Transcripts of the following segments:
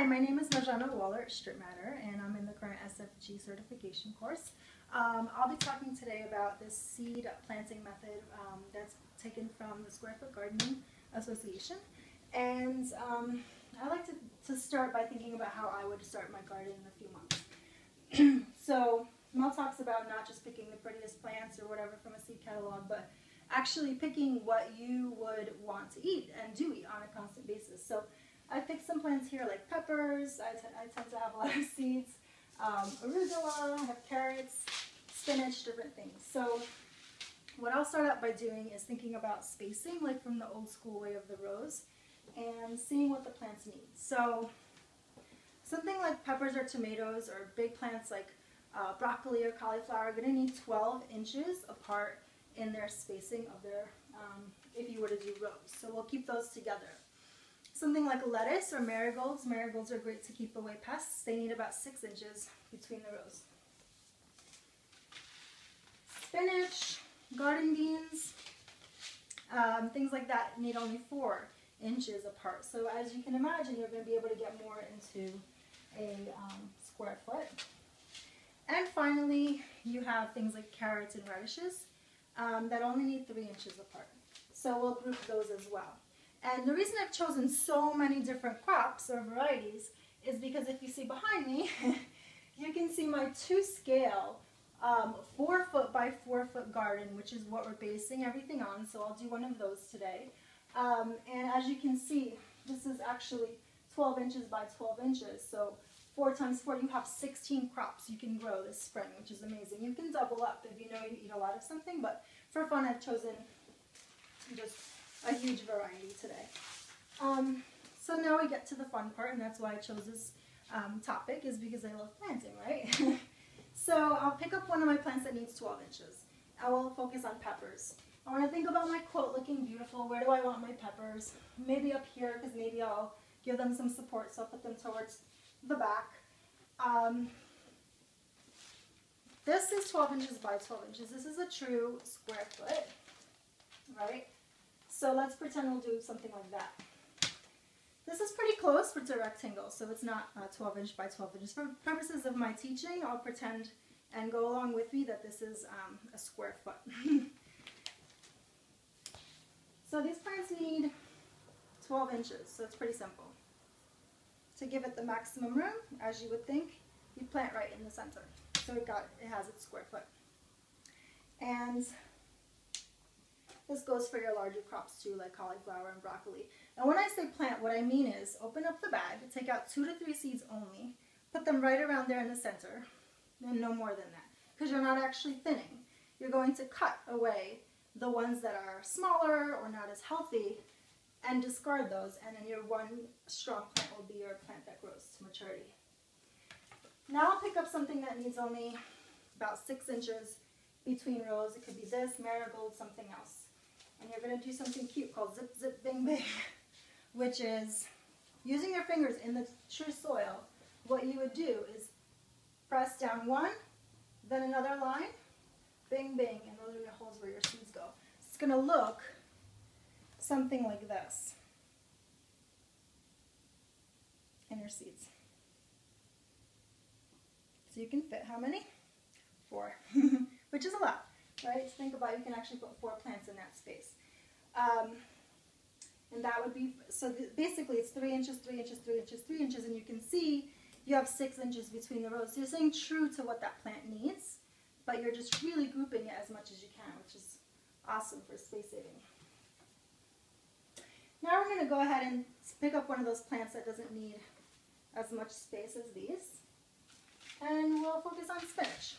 Hi, my name is Marzena Wolert, Strip Matter, and I'm in the current SFG certification course. I'll be talking today about this seed planting method that's taken from the Square Foot Gardening Association. And I like to start by thinking about how I would start my garden in a few months. So Mel talks about not just picking the prettiest plants or whatever from a seed catalog, but actually picking what you would want to eat and do eat on a constant basis. So I picked some plants here like peppers. I tend to have a lot of seeds. Arugula, I have carrots, spinach, different things. So what I'll start out by doing is thinking about spacing, like from the old school way of the rows, and seeing what the plants need. So something like peppers or tomatoes or big plants like broccoli or cauliflower are going to need 12 inches apart in their spacing of their, if you were to do rows. So we'll keep those together. Something like lettuce or marigolds. Marigolds are great to keep away pests. They need about 6 inches between the rows. Spinach, garden beans, things like that need only 4 inches apart. So as you can imagine, you're going to be able to get more into a square foot. And finally, you have things like carrots and radishes that only need 3 inches apart. So we'll group those as well. And the reason I've chosen so many different crops or varieties is because if you see behind me, you can see my 2-scale 4-foot by 4-foot garden, which is what we're basing everything on. So I'll do one of those today. And as you can see, this is actually 12 inches by 12 inches. So 4 times 4, you have 16 crops you can grow this spring, which is amazing. You can double up if you know you eat a lot of something, but for fun, I've chosen just a huge variety today. So now we get to the fun part, and that's why I chose this topic, is because I love planting, right? So I'll pick up one of my plants that needs 12 inches. I will focus on peppers. I want to think about my quilt looking beautiful. Where do I want my peppers? Maybe up here, because maybe I'll give them some support, so I'll put them towards the back. This is 12 inches by 12 inches. This is a true square foot, right? So let's pretend we'll do something like that. This is pretty close, but it's a rectangle, so it's not 12 inch by 12 inches. For purposes of my teaching, I'll pretend and go along with me that this is a square foot. So these plants need 12 inches, so it's pretty simple. To give it the maximum room, as you would think, you plant right in the center. So it has its square foot. And this goes for your larger crops too, like cauliflower and broccoli. And when I say plant, what I mean is open up the bag, take out 2 to 3 seeds only, put them right around there in the center, and no more than that, because you're not actually thinning. You're going to cut away the ones that are smaller or not as healthy and discard those, and then your one strong plant will be your plant that grows to maturity. Now I'll pick up something that needs only about 6 inches between rows. It could be this, marigold, something else. And you're going to do something cute called zip, zip, bing, bing, which is using your fingers in the true soil. What you would do is press down one, then another line, bing, bing, and those are your holes where your seeds go. It's going to look something like this in your seeds. So you can fit how many? 4, which is a lot. Right? So think about it, you can actually put 4 plants in that space. And that would be, so basically it's 3 inches, 3 inches, 3 inches, 3 inches, and you can see you have 6 inches between the rows. So you're staying true to what that plant needs, but you're just really grouping it as much as you can, which is awesome for space saving. Now we're going to go ahead and pick up one of those plants that doesn't need as much space as these, and we'll focus on spinach.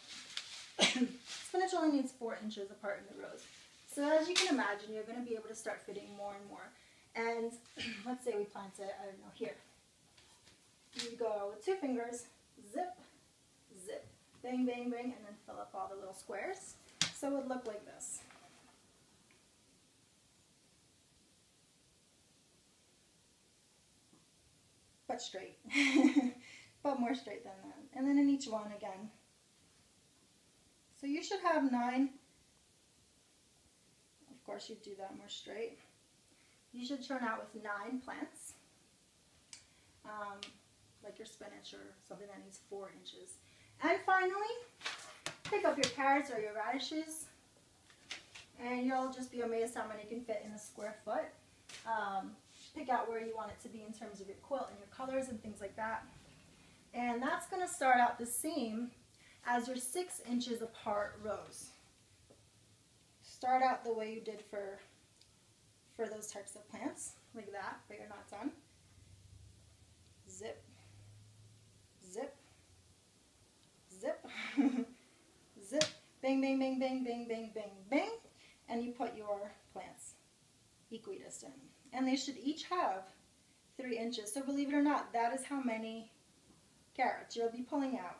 Spinach only needs 4 inches apart in the rows. So as you can imagine, you're going to be able to start fitting more and more. And let's say we plant it, I don't know, here. You go with 2 fingers, zip, zip, bang, bang, bang, and then fill up all the little squares. So it would look like this. But straight. But more straight than that. And then in each one again. So you should have 9. Of course, you'd do that more straight. You should turn out with 9 plants. like your spinach or something that needs 4 inches. And finally, pick up your carrots or your radishes, and you'll just be amazed how many can fit in a square foot. Pick out where you want it to be in terms of your quilt and your colors and things like that. And that's going to start out the same as your 6 inches apart rows. Start out the way you did for those types of plants, like that, but you're not done. Zip, zip, zip, zip, bang, bang, bang, bang, bang, bang, bang, bang, and you put your plants equidistant. And they should each have 3 inches. So believe it or not, that is how many carrots you'll be pulling out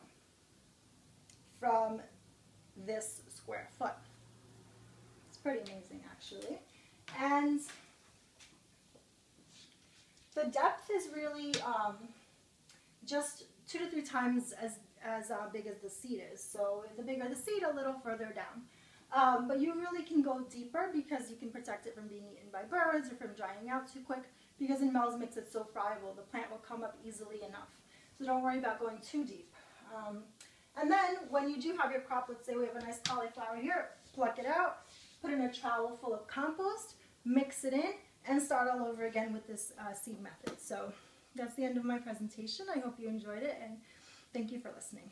from this square foot. It's pretty amazing, actually. And the depth is really just 2 to 3 times as big as the seed is. So the bigger the seed, a little further down. But you really can go deeper because you can protect it from being eaten by birds or from drying out too quick, because in Mel's Mix it's so friable. The plant will come up easily enough. So don't worry about going too deep. And then when you do have your crop, let's say we have a nice cauliflower here, pluck it out, put in a trowel full of compost, mix it in, and start all over again with this seed method. So that's the end of my presentation. I hope you enjoyed it, and thank you for listening.